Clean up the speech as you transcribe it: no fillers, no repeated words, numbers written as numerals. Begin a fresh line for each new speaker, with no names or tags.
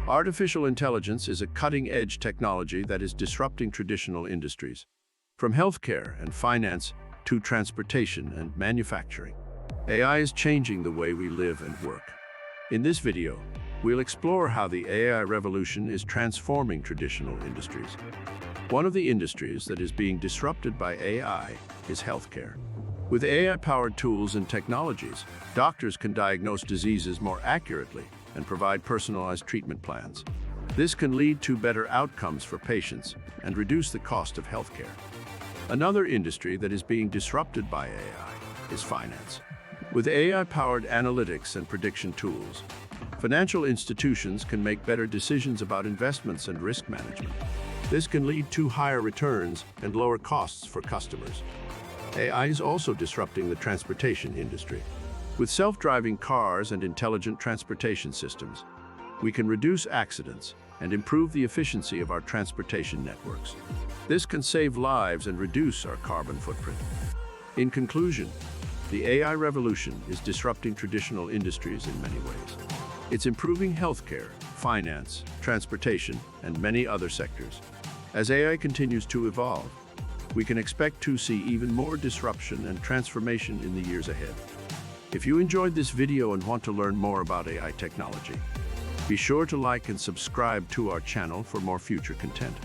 Artificial intelligence is a cutting-edge technology that is disrupting traditional industries, from healthcare and finance to transportation and manufacturing. AI is changing the way we live and work. In this video, we'll explore how the AI revolution is transforming traditional industries. One of the industries that is being disrupted by AI is healthcare. With AI-powered tools and technologies, doctors can diagnose diseases more accurately and provide personalized treatment plans. This can lead to better outcomes for patients and reduce the cost of healthcare. Another industry that is being disrupted by AI is finance. With AI-powered analytics and prediction tools, financial institutions can make better decisions about investments and risk management. This can lead to higher returns and lower costs for customers. AI is also disrupting the transportation industry. With self-driving cars and intelligent transportation systems, we can reduce accidents and improve the efficiency of our transportation networks. This can save lives and reduce our carbon footprint. In conclusion, the AI revolution is disrupting traditional industries in many ways. It's improving healthcare, finance, transportation, and many other sectors. As AI continues to evolve, we can expect to see even more disruption and transformation in the years ahead. If you enjoyed this video and want to learn more about AI technology, be sure to like and subscribe to our channel for more future content.